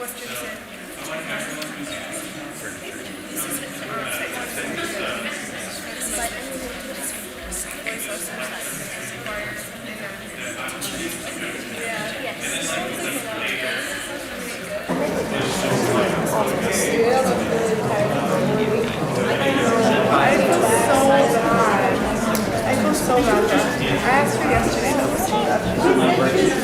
So bad. I asked her yesterday though. No, I didn't.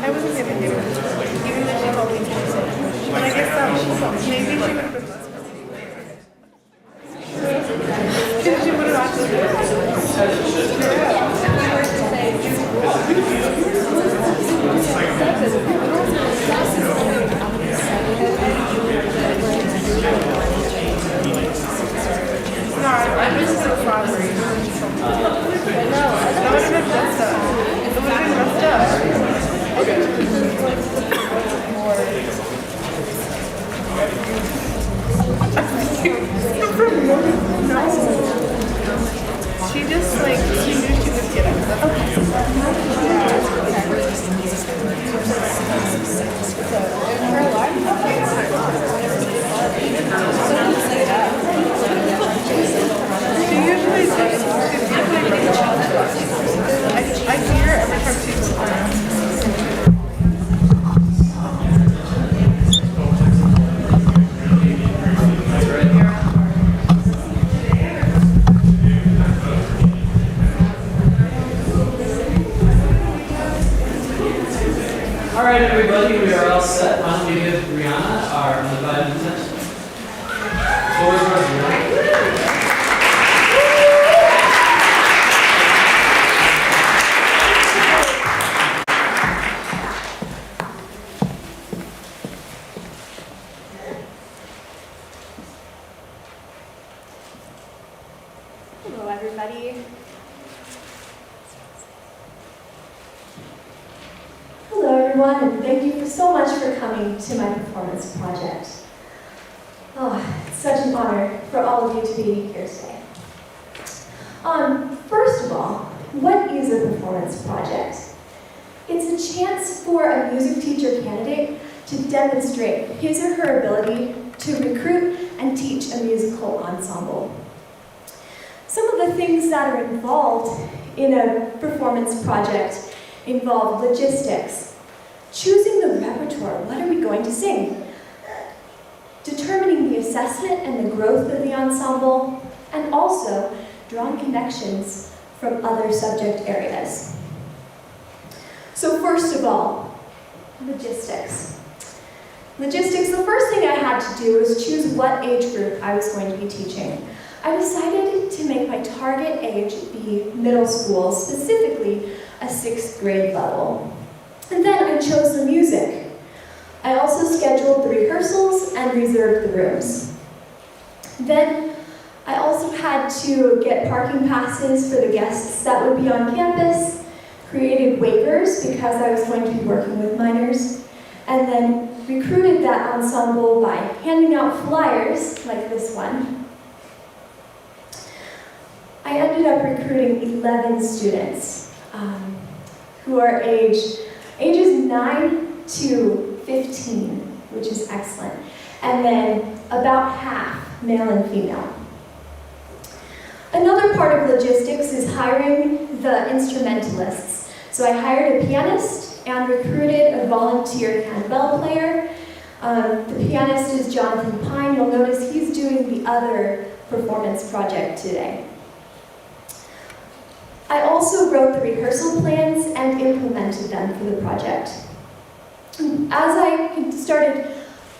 I wasn't gonna do it, even though she told me to. But I guess maybe she would have been less busy. She would have actually. No, I just so sorry. That would have been messed up. It would have been messed up. She just she knew she would get upset. Her alarm? She usually does. I hear every time she's around. All right, everybody, we are all set. Why don't we give Brianna our undivided attention? Floor is yours, Brianna. Hello, everybody. Hello, everyone, and thank you so much for coming to my performance project. Oh, it's such an honor for all of you to be here today. First of all, what is a performance project? It's a chance for a music teacher candidate to demonstrate his or her ability to recruit and teach a musical ensemble. Some of the things that are involved in a performance project involve logistics, choosing the repertoire, what are we going to sing, determining the assessment and the growth of the ensemble, and also drawing connections from other subject areas. So first of all, logistics. Logistics, the first thing I had to do was choose what age group I was going to be teaching. I decided to make my target age be middle school, specifically a 6th grade level. And then I chose the music. I also scheduled the rehearsals and reserved the rooms. Then I also had to get parking passes for the guests that would be on campus, created waivers because I was going to be working with minors, and then recruited that ensemble by handing out flyers like this one. I ended up recruiting 11 students who are ages 9 to 15, which is excellent, and then about half male and female. Another part of logistics is hiring the instrumentalists. So I hired a pianist and recruited a volunteer handbell player. The pianist is Jonathan Pine. You'll notice he's doing the other performance project today. I also wrote the rehearsal plans and implemented them for the project. As I started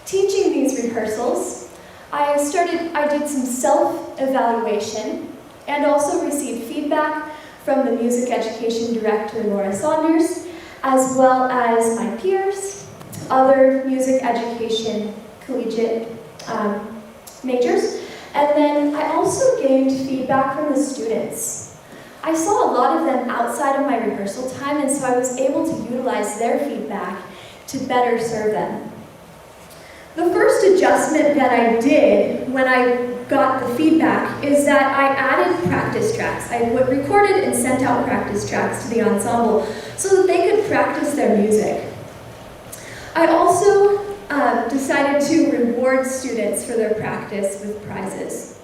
teaching these rehearsals, I did some self-evaluation and also received feedback from the music education director, Laura Saunders, as well as my peers, other music education collegiate majors, and then I also gained feedback from the students. I saw a lot of them outside of my rehearsal time, and so I was able to utilize their feedback to better serve them. The first adjustment that I did when I got the feedback is that I added practice tracks. I recorded and sent out practice tracks to the ensemble so that they could practice their music. I also decided to reward students for their practice with prizes.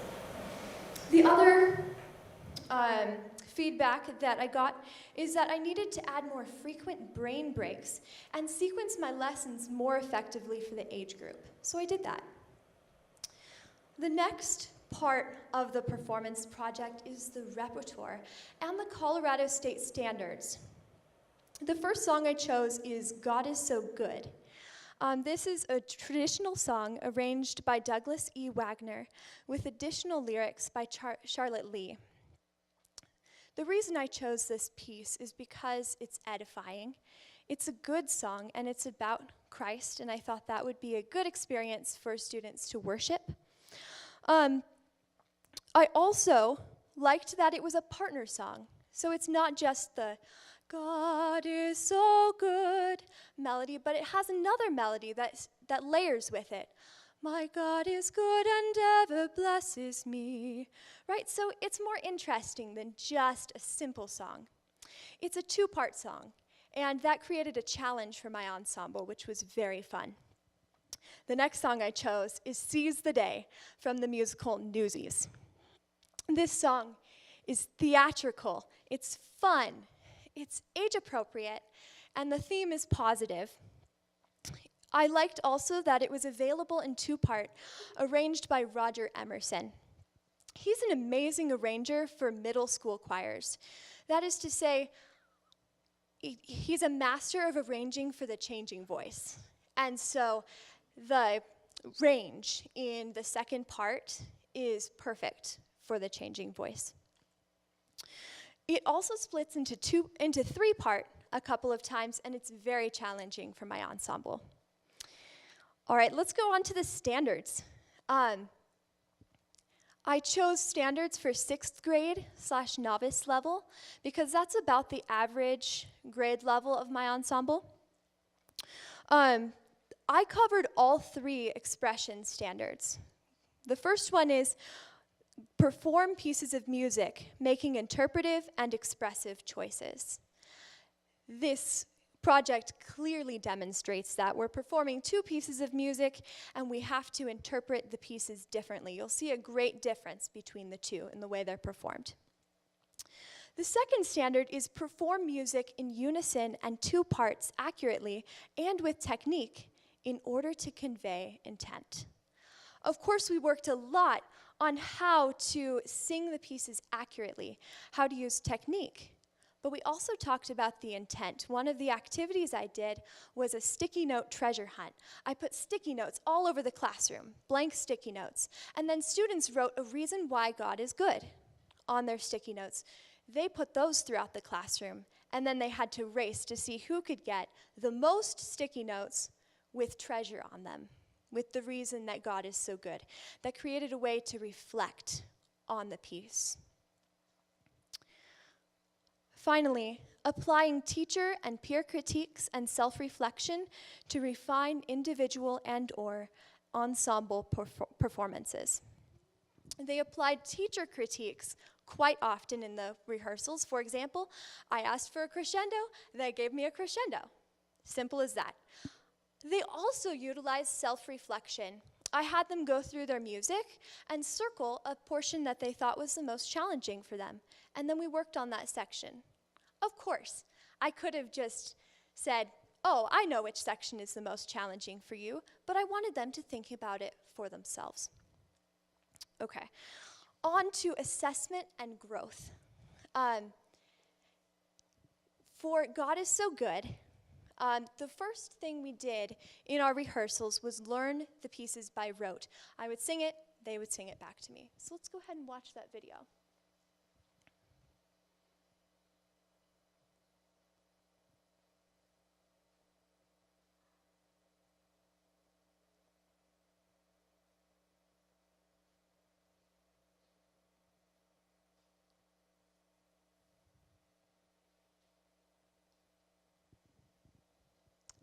The other feedback that I got is that I needed to add more frequent brain breaks and sequence my lessons more effectively for the age group. So I did that. The next part of the performance project is the repertoire and the Colorado State Standards. The first song I chose is God Is So Good. This is a traditional song arranged by Douglas E. Wagner with additional lyrics by Charlotte Lee. The reason I chose this piece is because it's edifying. It's a good song, and it's about Christ, and I thought that would be a good experience for students to worship. I also liked that it was a partner song, so it's not just the God is so good melody, but it has another melody that layers with it. My God is good and ever blesses me, right? So it's more interesting than just a simple song. It's a two-part song, and that created a challenge for my ensemble, which was very fun. The next song I chose is Seize the Day from the musical Newsies. This song is theatrical, it's fun, it's age-appropriate, and the theme is positive. I liked also that it was available in two-part, arranged by Roger Emerson. He's an amazing arranger for middle school choirs. That is to say, he's a master of arranging for the changing voice. And so the range in the second part is perfect for the changing voice. It also splits into three-part a couple of times, and it's very challenging for my ensemble. All right, let's go on to the standards. I chose standards for 6th grade / novice level because that's about the average grade level of my ensemble. I covered all 3 expression standards. The first one is perform pieces of music, making interpretive and expressive choices. This project clearly demonstrates that we're performing 2 pieces of music and we have to interpret the pieces differently. You'll see a great difference between the 2 in the way they're performed. The second standard is perform music in unison and 2 parts accurately and with technique in order to convey intent. Of course, we worked a lot on how to sing the pieces accurately, how to use technique. But we also talked about the intent. One of the activities I did was a sticky note treasure hunt. I put sticky notes all over the classroom, blank sticky notes, and then students wrote a reason why God is good on their sticky notes. They put those throughout the classroom, and then they had to race to see who could get the most sticky notes with treasure on them, with the reason that God is so good. That created a way to reflect on the piece. Finally, applying teacher and peer critiques and self-reflection to refine individual and/or ensemble performances. They applied teacher critiques quite often in the rehearsals. For example, I asked for a crescendo, they gave me a crescendo. Simple as that. They also utilized self-reflection. I had them go through their music and circle a portion that they thought was the most challenging for them, and then we worked on that section. Of course, I could have just said, oh, I know which section is the most challenging for you, but I wanted them to think about it for themselves. Okay, on to assessment and growth. For God is so good, the first thing we did in our rehearsals was learn the pieces by rote. I would sing it, they would sing it back to me. So let's go ahead and watch that video.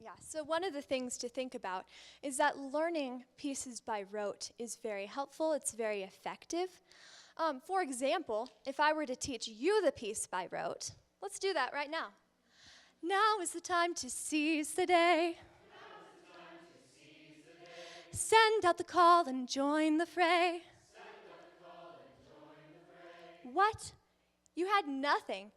Yeah, so one of the things to think about is that learning pieces by rote is very helpful, it's very effective. For example, if I were to teach you the piece by rote, let's do that right now. Now is the time to seize the day. Send out the call and join the fray. What? You had nothing.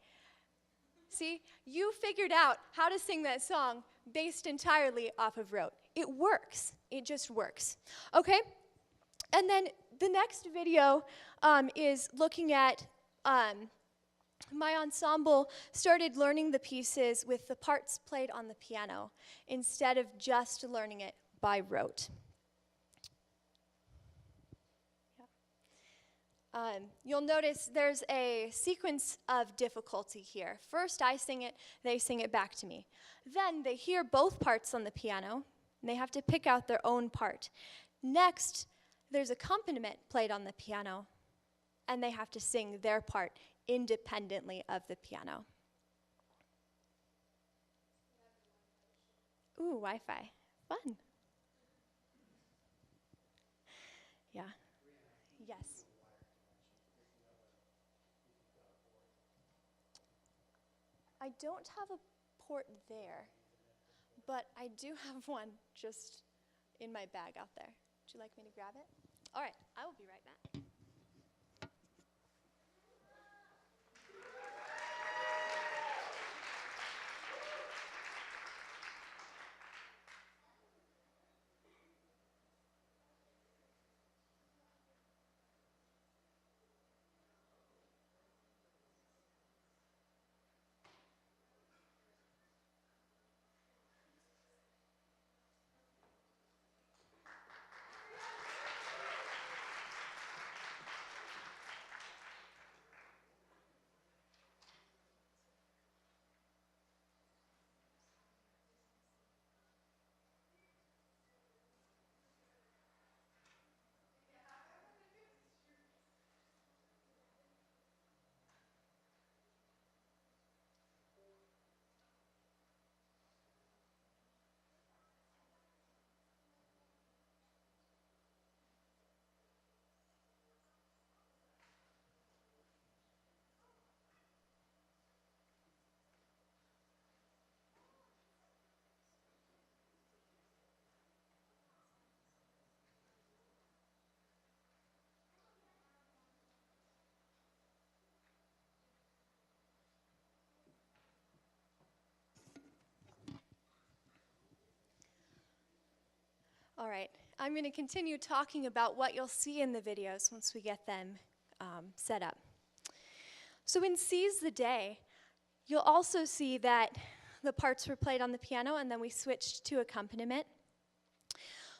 See, you figured out how to sing that song based entirely off of rote. It works. It just works. Okay? And then the next video is looking at my ensemble started learning the pieces with the parts played on the piano instead of just learning it by rote. You'll notice there's a sequence of difficulty here. First, I sing it, they sing it back to me. Then they hear both parts on the piano, and they have to pick out their own part. Next, there's accompaniment played on the piano, and they have to sing their part independently of the piano. Ooh, Wi-Fi. Fun. Yeah. Yes. I don't have a port there, but I do have one just in my bag out there. Would you like me to grab it? All right, I will be right back. All right, I'm going to continue talking about what you'll see in the videos once we get them set up. So in Seize the Day, you'll also see that the parts were played on the piano and then we switched to accompaniment.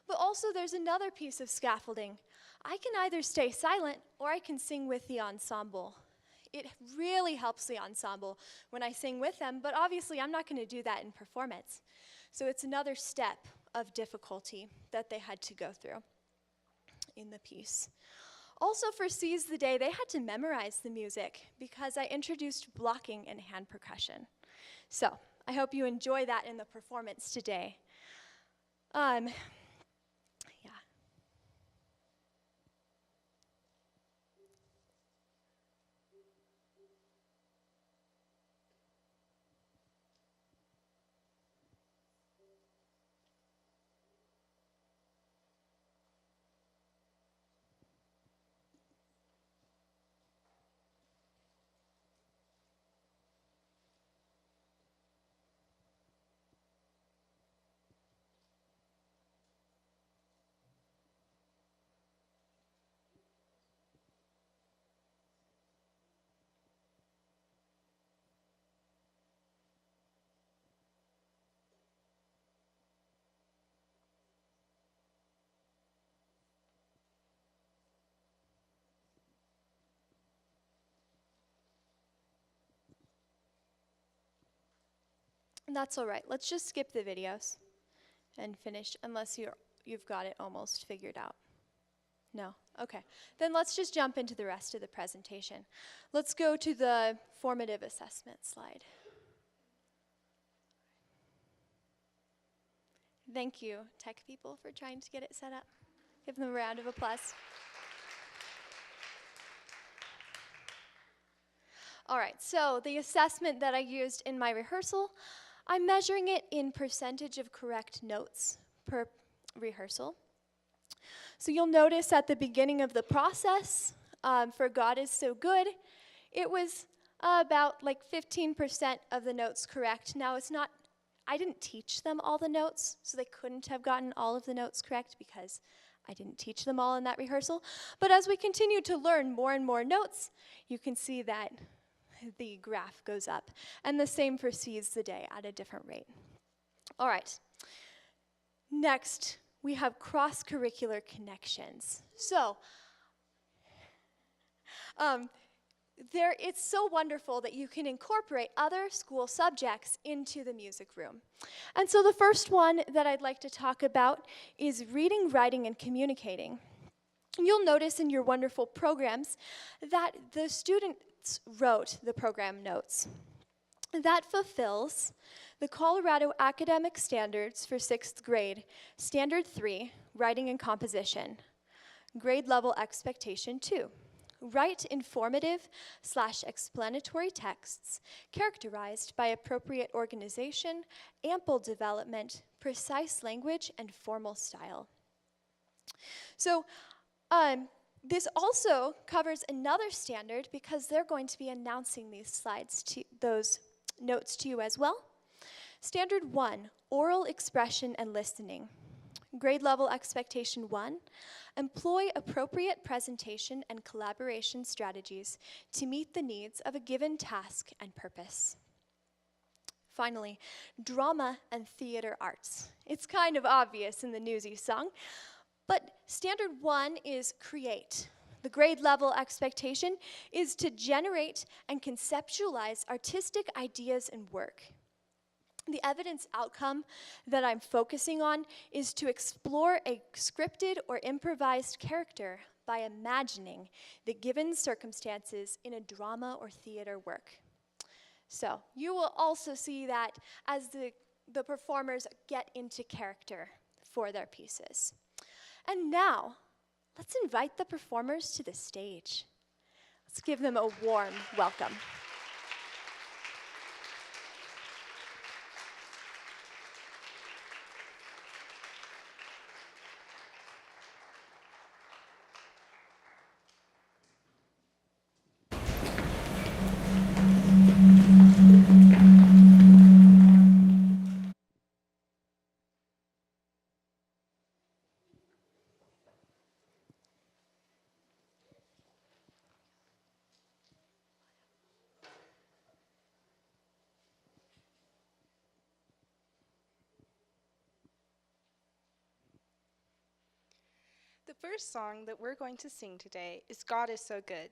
But also there's another piece of scaffolding. I can either stay silent or I can sing with the ensemble. It really helps the ensemble when I sing with them, but obviously I'm not going to do that in performance. So it's another step of difficulty that they had to go through in the piece. Also for Seize the Day, they had to memorize the music because I introduced blocking and hand percussion. So I hope you enjoy that in the performance today. Yeah. That's all right. Let's just skip the videos and finish unless you've got it almost figured out. No? Okay. Then let's just jump into the rest of the presentation. Let's go to the formative assessment slide. Thank you, tech people, for trying to get it set up. Give them a round of applause. All right, so the assessment that I used in my rehearsal, I'm measuring it in percentage of correct notes per rehearsal. So you'll notice at the beginning of the process, for God is so good, it was about like 15% of the notes correct. Now it's not, I didn't teach them all the notes, so they couldn't have gotten all of the notes correct because I didn't teach them all in that rehearsal. But as we continue to learn more and more notes, you can see that the graph goes up. And the same for Seize the Day at a different rate. All right. Next, we have cross-curricular connections. So, it's so wonderful that you can incorporate other school subjects into the music room. And so the first one that I'd like to talk about is reading, writing, and communicating. You'll notice in your wonderful programs that the students wrote the program notes. That fulfills the Colorado Academic Standards for 6th grade, Standard 3, Writing and Composition, Grade Level Expectation 2. Write informative/explanatory texts characterized by appropriate organization, ample development, precise language, and formal style. So, this also covers another standard because they're going to be announcing those notes to you as well. Standard 1, oral expression and listening. Grade level expectation 1, employ appropriate presentation and collaboration strategies to meet the needs of a given task and purpose. Finally, drama and theater arts. It's kind of obvious in the Newsy song, but standard 1 is create. The grade level expectation is to generate and conceptualize artistic ideas and work. The evidence outcome that I'm focusing on is to explore a scripted or improvised character by imagining the given circumstances in a drama or theater work. So you will also see that as the performers get into character for their pieces. And now, let's invite the performers to the stage. Let's give them a warm welcome. The first song that we're going to sing today is God is So Good.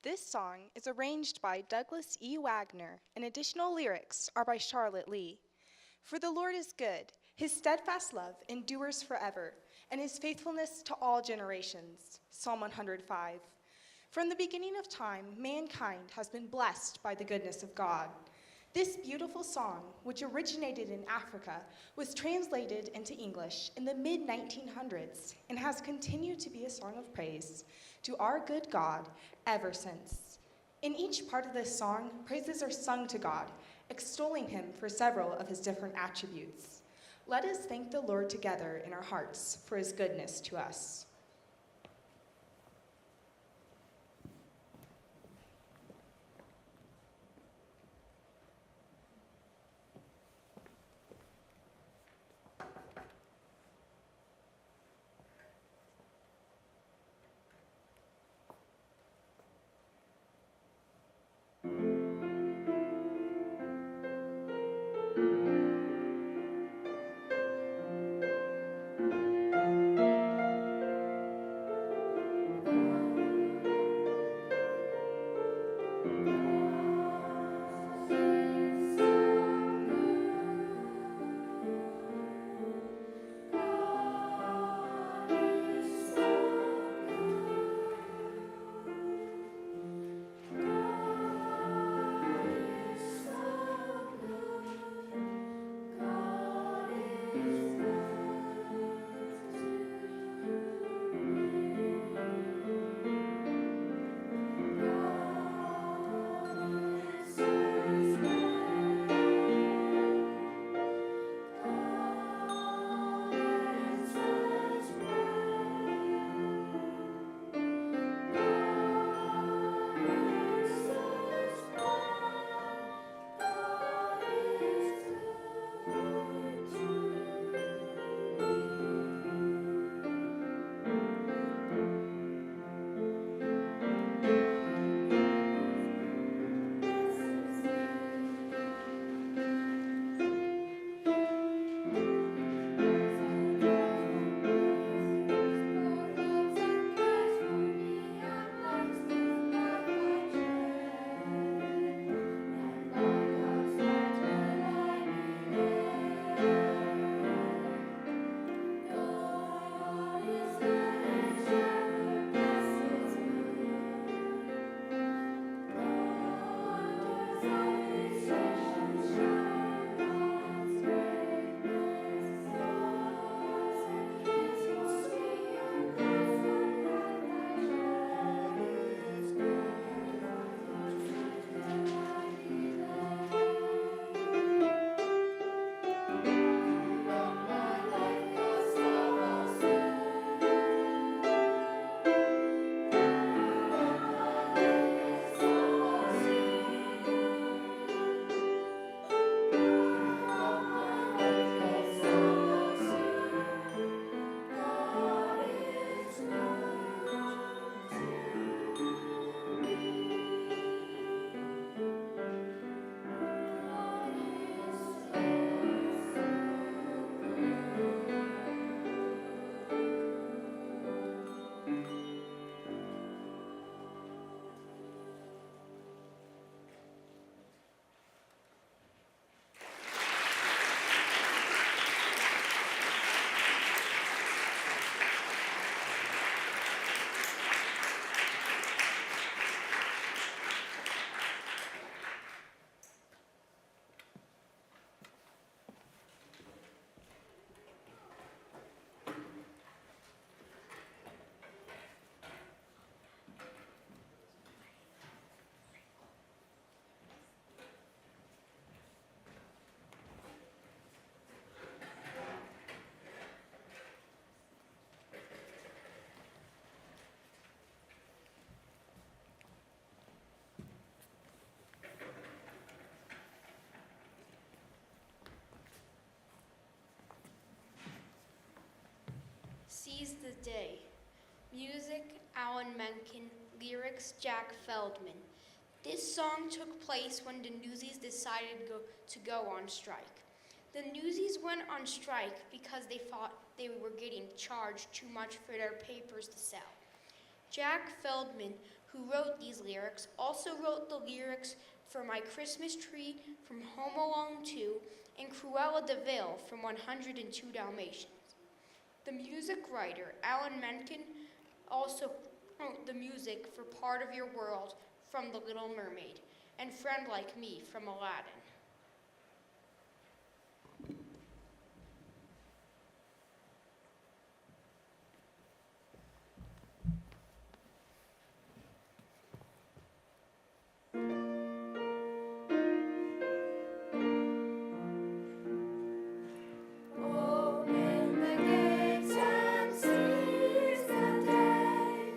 This song is arranged by Douglas E. Wagner, and additional lyrics are by Charlotte Lee. For the Lord is good, his steadfast love endures forever, and his faithfulness to all generations. Psalm 105. From the beginning of time, mankind has been blessed by the goodness of God. This beautiful song, which originated in Africa, was translated into English in the mid-1900s and has continued to be a song of praise to our good God ever since. In each part of this song, praises are sung to God, extolling him for several of his different attributes. Let us thank the Lord together in our hearts for his goodness to us. Day. Music, Alan Menken. Lyrics, Jack Feldman. This song took place when the Newsies decided to go on strike. The Newsies went on strike because they thought they were getting charged too much for their papers to sell. Jack Feldman, who wrote these lyrics, also wrote the lyrics for My Christmas Tree, from Home Alone 2, and Cruella de Vil from 102 Dalmatians. The music writer, Alan Menken, also wrote the music for Part of Your World from The Little Mermaid, and Friend Like Me from Aladdin. Open the gates and seize the day.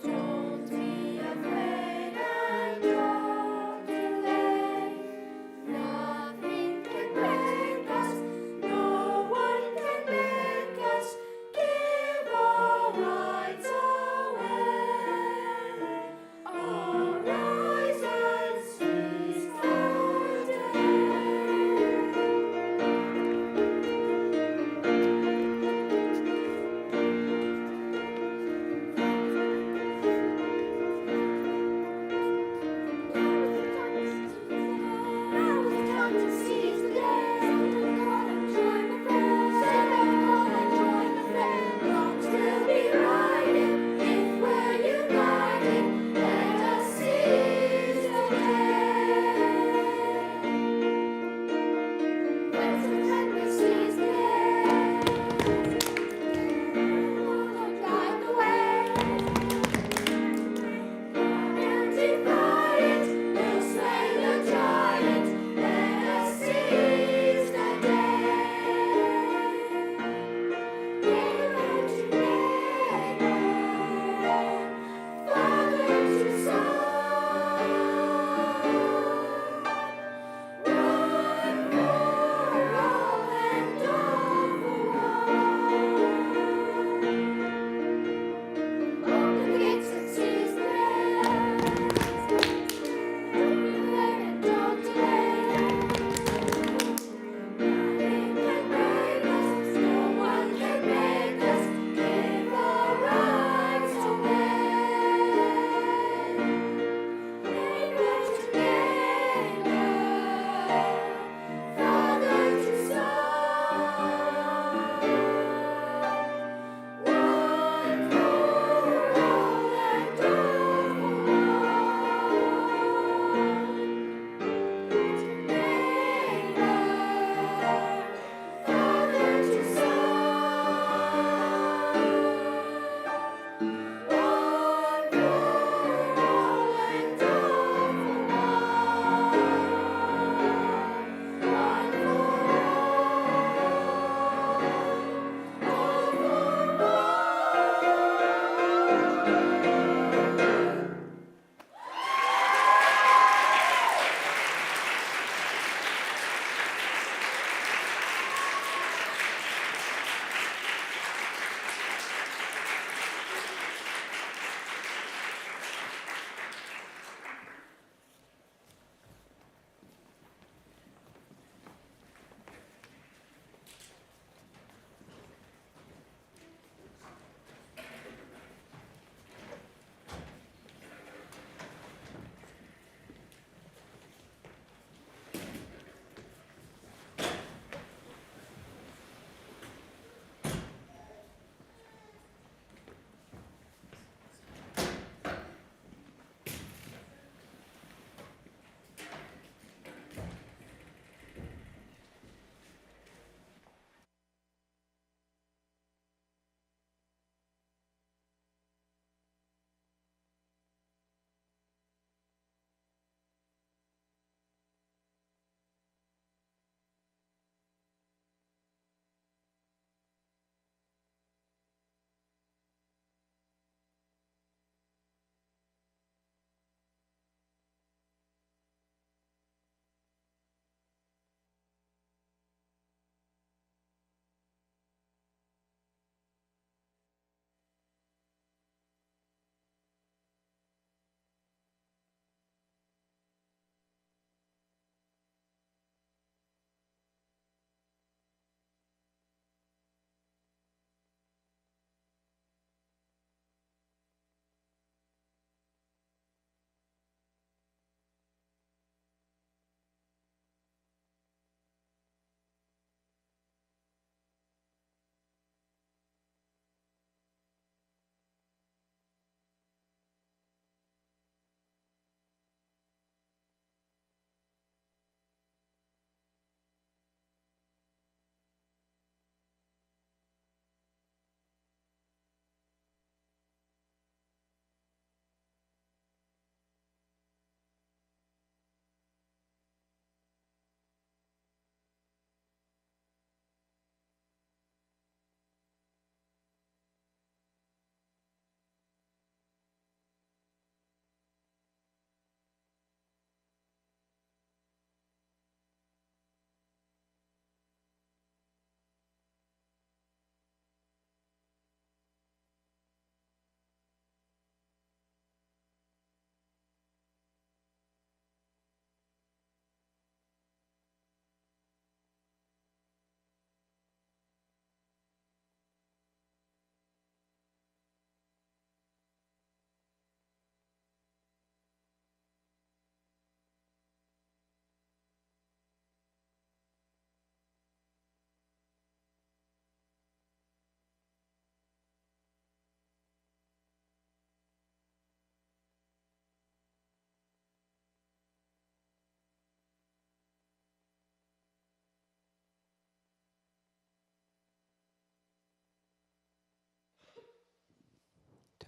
Don't be afraid and don't delay.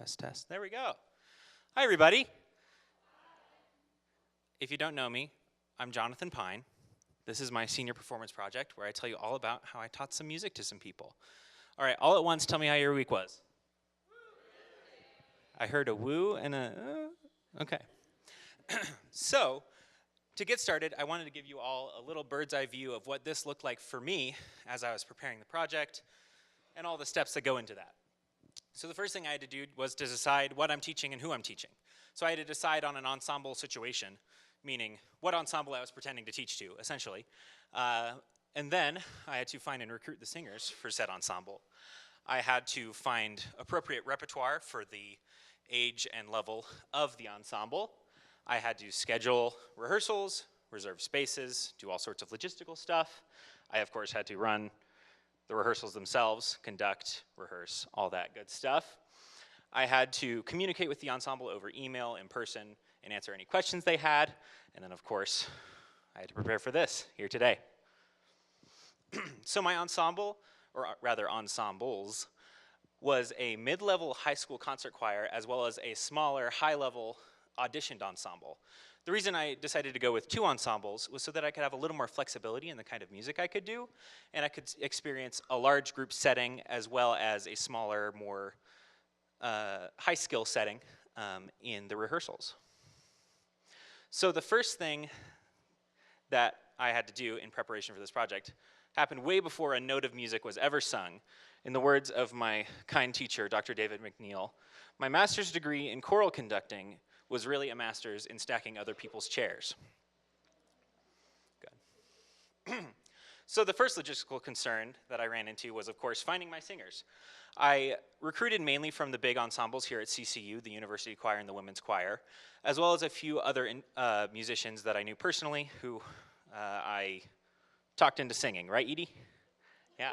Test, test. There we go. Hi, everybody. If you don't know me, I'm Jonathan Pine. This is my senior performance project where I tell you all about how I taught some music to some people. All right, all at once, tell me how your week was. I heard a woo and a, okay. So, to get started, I wanted to give you all a little bird's eye view of what this looked like for me as I was preparing the project and all the steps that go into that. So the first thing I had to do was to decide what I'm teaching and who I'm teaching. So I had to decide on an ensemble situation, meaning what ensemble I was pretending to teach to, essentially. And then I had to find and recruit the singers for said ensemble. I had to find appropriate repertoire for the age and level of the ensemble. I had to schedule rehearsals, reserve spaces, do all sorts of logistical stuff. I, of course, had to run the rehearsals themselves, conduct, rehearse, all that good stuff. I had to communicate with the ensemble over email, in person, and answer any questions they had. And then, of course, I had to prepare for this here today. So my ensemble, or rather ensembles, was a mid-level high school concert choir as well as a smaller, high-level auditioned ensemble. The reason I decided to go with two ensembles was so that I could have a little more flexibility in the kind of music I could do, and I could experience a large group setting as well as a smaller, more high-skill setting in the rehearsals. So the first thing that I had to do in preparation for this project happened way before a note of music was ever sung. In the words of my kind teacher, Dr. David McNeil, my master's degree in choral conducting was really a master's in stacking other people's chairs. Good. So the first logistical concern that I ran into was, of course, finding my singers. I recruited mainly from the big ensembles here at CCU, the University Choir and the Women's Choir, as well as a few other musicians that I knew personally who I talked into singing, right, Edie? Yeah.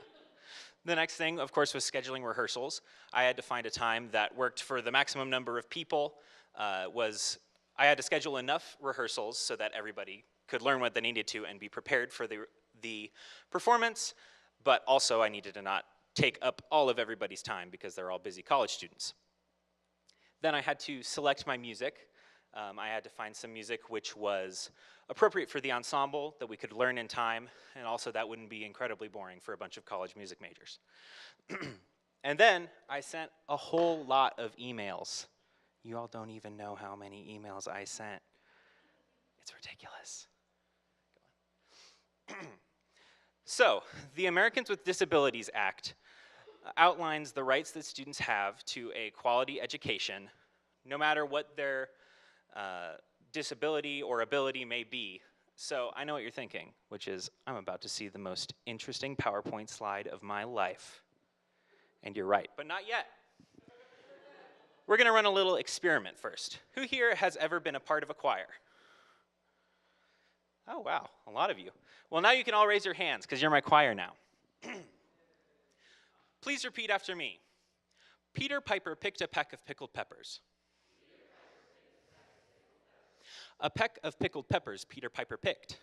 The next thing, of course, was scheduling rehearsals. I had to find a time that worked for the maximum number of people. I had to schedule enough rehearsals so that everybody could learn what they needed to and be prepared for the performance, but also I needed to not take up all of everybody's time because they're all busy college students. Then I had to select my music. I had to find some music which was appropriate for the ensemble, that we could learn in time, and also that wouldn't be incredibly boring for a bunch of college music majors. And then I sent a whole lot of emails. You all don't even know how many emails I sent. It's ridiculous. So, the Americans with Disabilities Act outlines the rights that students have to a quality education, no matter what their disability or ability may be. So I know what you're thinking, which is I'm about to see the most interesting PowerPoint slide of my life. And you're right, but not yet. We're gonna run a little experiment first. Who here has ever been a part of a choir? Oh wow, a lot of you. Well, now you can all raise your hands because you're my choir now. Please repeat after me. Peter Piper picked a peck of pickled peppers. A peck of pickled peppers Peter Piper picked.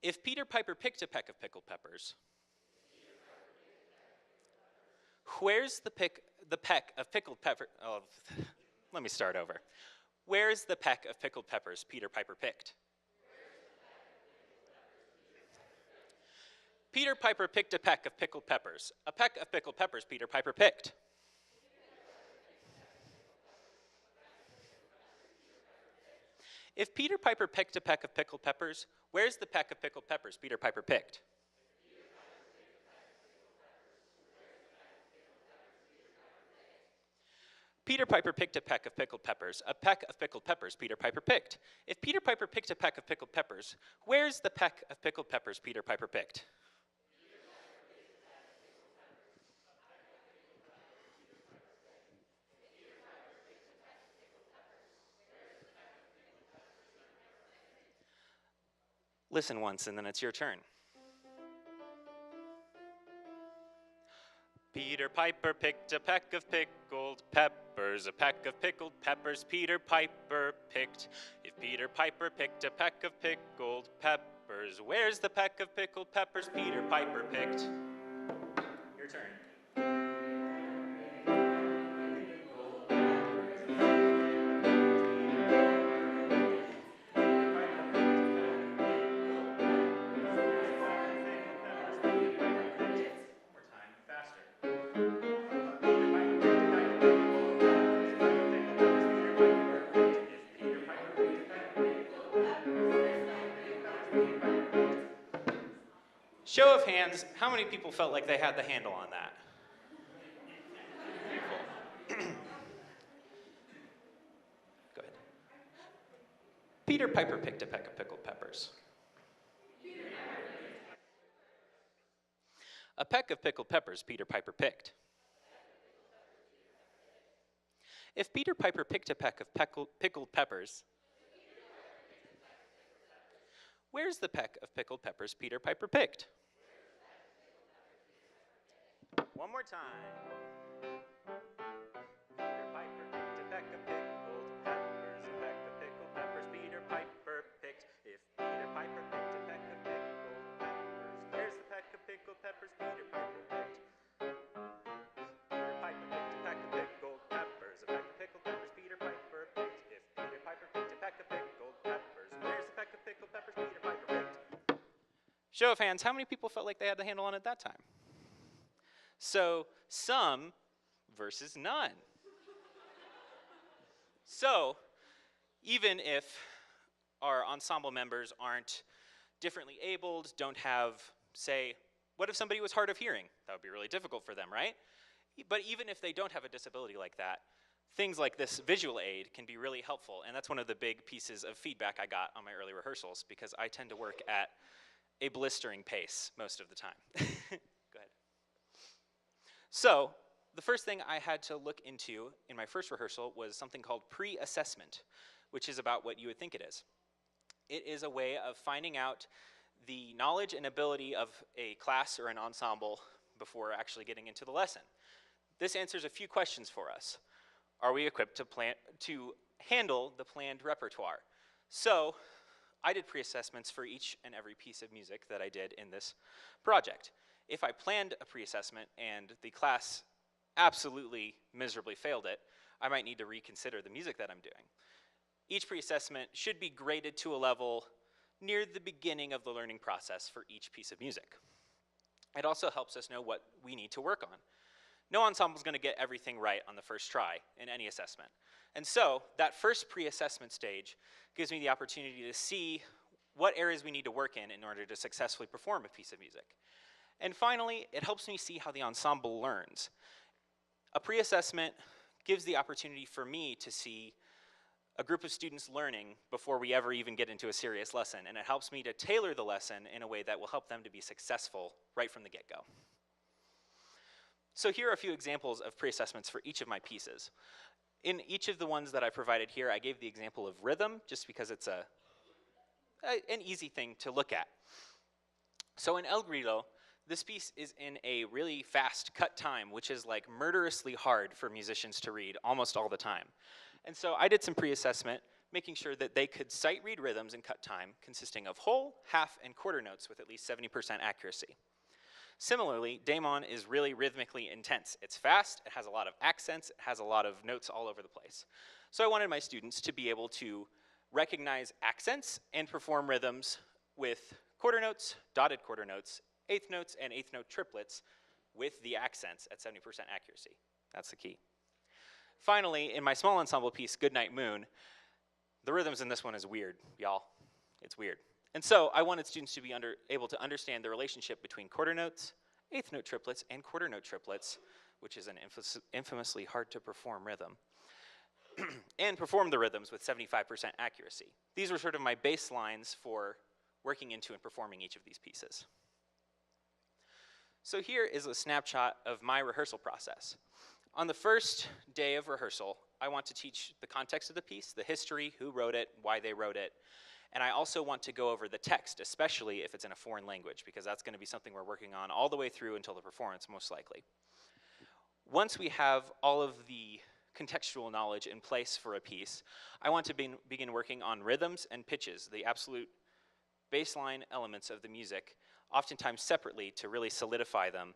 If Peter Piper picked a peck of pickled peppers, where's the peck of pickled pepper? Oh, let me start over. Where's the peck of pickled peppers Peter Piper picked? Peter Piper picked a peck of pickled peppers. A peck of pickled peppers Peter Piper picked. If Peter Piper picked a peck of pickled peppers, where's the peck of pickled peppers Peter Piper picked? Peter Piper picked a peck of pickled peppers. A peck of pickled peppers Peter Piper picked. If Peter Piper picked a peck of pickled peppers, where's the peck of pickled peppers Peter Piper picked? Listen once and then it's your turn. Peter Piper picked a peck of pickled peppers, a peck of pickled peppers Peter Piper picked. If Peter Piper picked a peck of pickled peppers, where's the peck of pickled peppers Peter Piper picked? Your turn. Show of hands, how many people felt like they had the handle on that? Cool. Go ahead. Peter Piper picked a peck of pickled peppers. A peck of pickled peppers Peter Piper picked. If Peter Piper picked a peck of pickled peppers, where's the peck of pickled peppers Peter Piper picked? One more time. Peter Piper picked a peck of pickled peppers, a peck of pickled peppers Peter Piper picked. If Peter Piper picked a peck of pickled peppers, where's the peck of pickled peppers Peter Piper picked? Peter Piper picked a peck of pickled peppers, a peck of pickled peppers Peter Piper picked. If Peter Piper picked a peck of pickled peppers, where's the peck of pickled peppers Peter Piper picked? Show of hands, how many people felt like they had the handle on it that time? So, some versus none. So, even if our ensemble members aren't differently abled, don't have, say, what if somebody was hard of hearing? That would be really difficult for them, right? But even if they don't have a disability like that, things like this visual aid can be really helpful, and that's one of the big pieces of feedback I got on my early rehearsals, because I tend to work at a blistering pace most of the time. Go ahead. So, the first thing I had to look into in my first rehearsal was something called pre-assessment, which is about what you would think it is. It is a way of finding out the knowledge and ability of a class or an ensemble before actually getting into the lesson. This answers a few questions for us. Are we equipped to handle the planned repertoire? So, I did pre-assessments for each and every piece of music that I did in this project. If I planned a pre-assessment and the class absolutely miserably failed it, I might need to reconsider the music that I'm doing. Each pre-assessment should be graded to a level near the beginning of the learning process for each piece of music. It also helps us know what we need to work on. No ensemble is going to get everything right on the first try in any assessment. And so, that first pre-assessment stage gives me the opportunity to see what areas we need to work in order to successfully perform a piece of music. And finally, it helps me see how the ensemble learns. A pre-assessment gives the opportunity for me to see a group of students learning before we ever even get into a serious lesson, and it helps me to tailor the lesson in a way that will help them to be successful right from the get-go. So here are a few examples of pre-assessments for each of my pieces. In each of the ones that I provided here, I gave the example of rhythm, just because it's an easy thing to look at. So in El Grito, this piece is in a really fast cut time, which is like murderously hard for musicians to read almost all the time. And so I did some pre-assessment, making sure that they could sight read rhythms in cut time, consisting of whole, half, and quarter notes with at least 70% accuracy. Similarly, Daemon is really rhythmically intense. It's fast, it has a lot of accents, it has a lot of notes all over the place. So I wanted my students to be able to recognize accents and perform rhythms with quarter notes, dotted quarter notes, eighth notes, and eighth note triplets with the accents at 70% accuracy. That's the key. Finally, in my small ensemble piece, Goodnight Moon, the rhythms in this one is weird, y'all. It's weird. And so I wanted students to be able to understand the relationship between quarter notes, eighth note triplets, and quarter note triplets, which is an infamously hard to perform rhythm, and perform the rhythms with 75% accuracy. These were sort of my baselines for working into and performing each of these pieces. So here is a snapshot of my rehearsal process. On the first day of rehearsal, I want to teach the context of the piece, the history, who wrote it, why they wrote it, and I also want to go over the text, especially if it's in a foreign language, because that's going to be something we're working on all the way through until the performance, most likely. Once we have all of the contextual knowledge in place for a piece, I want to begin working on rhythms and pitches, the absolute baseline elements of the music, oftentimes separately to really solidify them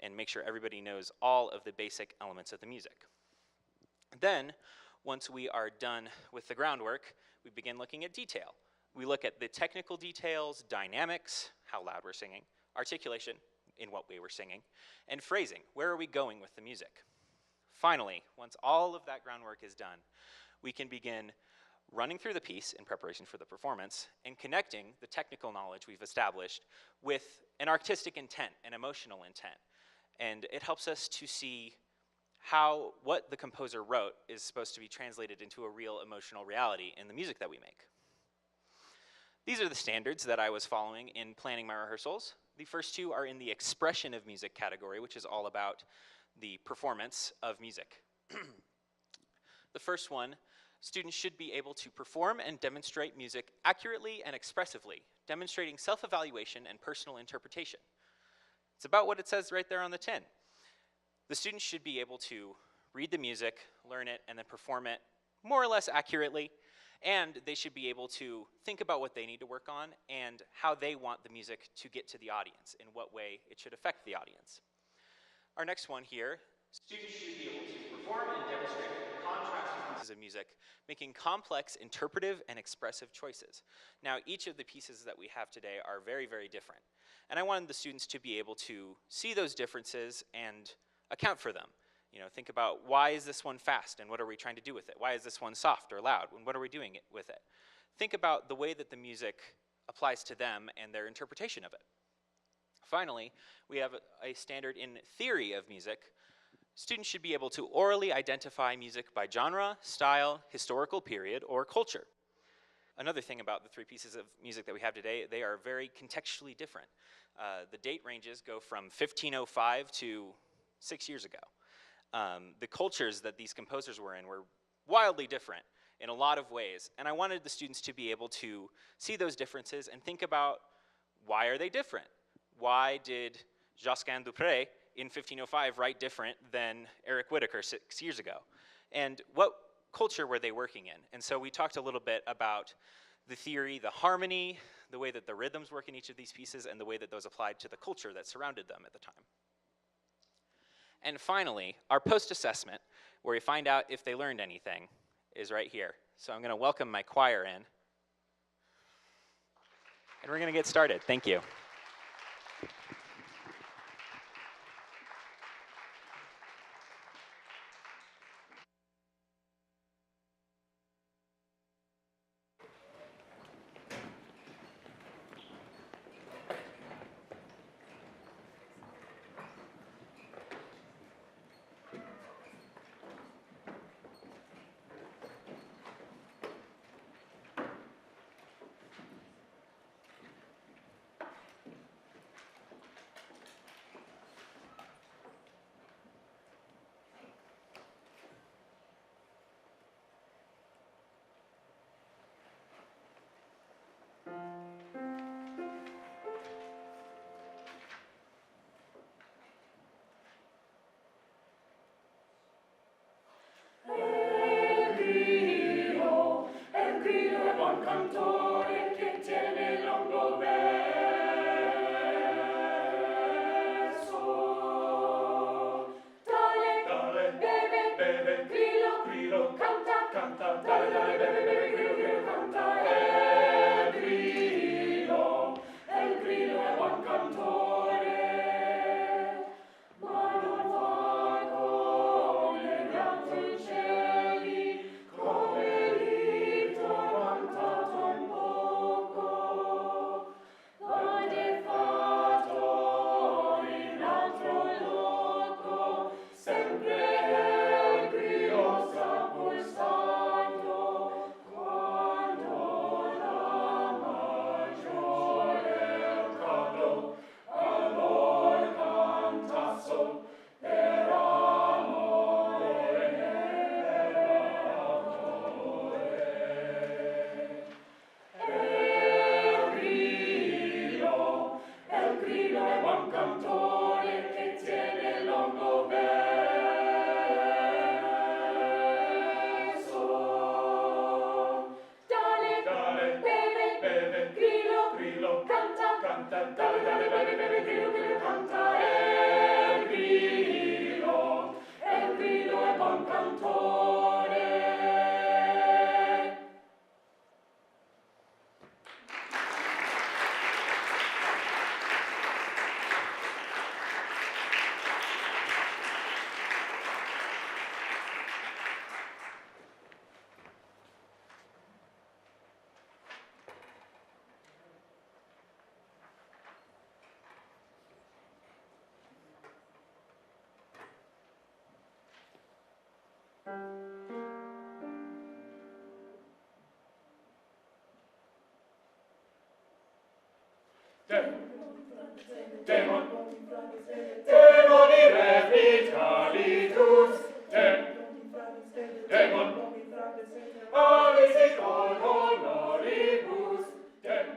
and make sure everybody knows all of the basic elements of the music. Then, once we are done with the groundwork, we begin looking at detail. We look at the technical details, dynamics, how loud we're singing, articulation, in what way we're singing, and phrasing, where are we going with the music. Finally, once all of that groundwork is done, we can begin running through the piece in preparation for the performance, and connecting the technical knowledge we've established with an artistic intent, an emotional intent. And it helps us to see how what the composer wrote is supposed to be translated into a real emotional reality in the music that we make. These are the standards that I was following in planning my rehearsals. The first two are in the expression of music category, which is all about the performance of music. The first one, students should be able to perform and demonstrate music accurately and expressively, demonstrating self-evaluation and personal interpretation. It's about what it says right there on the tin. The students should be able to read the music, learn it, and then perform it more or less accurately, and they should be able to think about what they need to work on and how they want the music to get to the audience, in what way it should affect the audience. Our next one here, students should be able to perform and demonstrate contrasting pieces of music, making complex, interpretive, and expressive choices. Now, each of the pieces that we have today are very, very different, and I wanted the students to be able to see those differences and account for them. You know, think about, why is this one fast and what are we trying to do with it? Why is this one soft or loud and what are we doing with it? Think about the way that the music applies to them and their interpretation of it. Finally, we have a standard in theory of music. Students should be able to orally identify music by genre, style, historical period, or culture. Another thing about the three pieces of music that we have today, they are very contextually different. The date ranges go from 1505 to 6 years ago. The cultures that these composers were in were wildly different in a lot of ways, and I wanted the students to be able to see those differences and think about, why are they different? Why did Josquin Dupré in 1505 write different than Eric Whitacre 6 years ago? And what culture were they working in? And so we talked a little bit about the theory, the harmony, the way that the rhythms work in each of these pieces, and the way that those applied to the culture that surrounded them at the time. And finally, our post-assessment, where we find out if they learned anything, is right here. So I'm going to welcome my choir in, and we're going to get started. Thank you. Demoni revitalitus, demon, alisi honoribus, demon,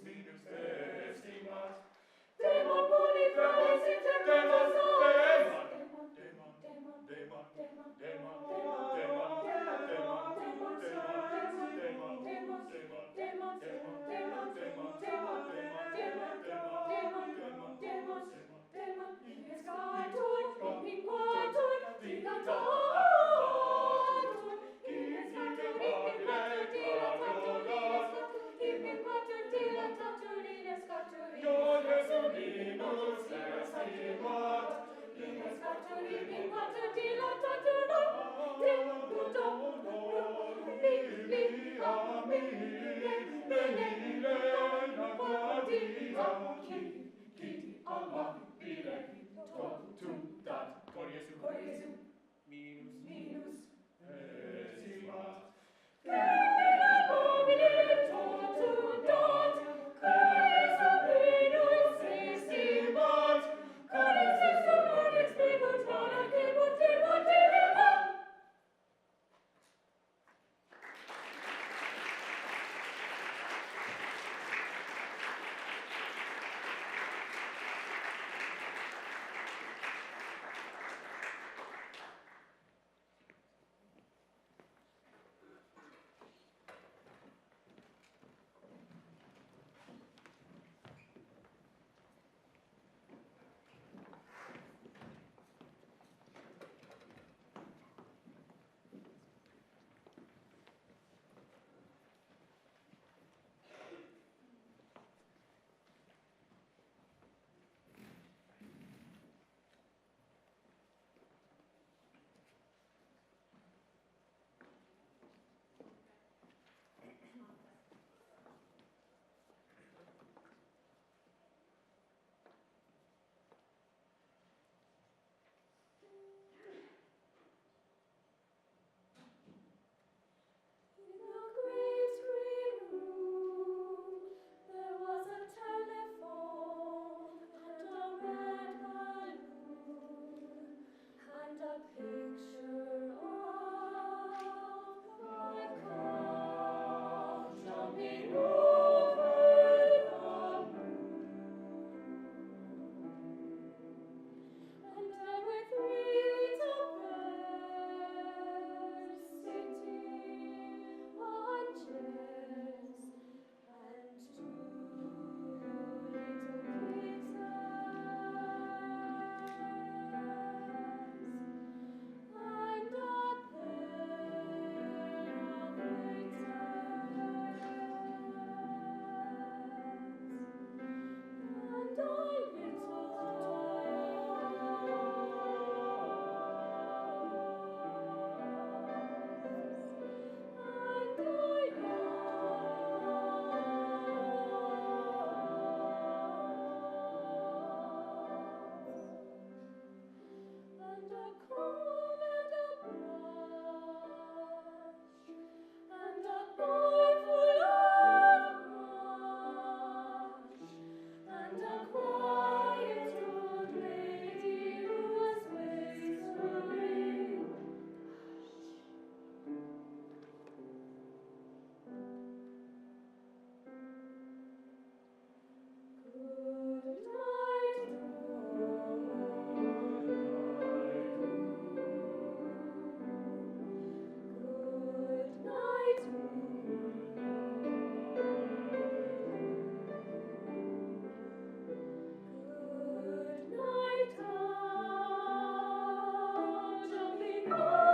minus estimat, demon boni fratres inter demon, Jumping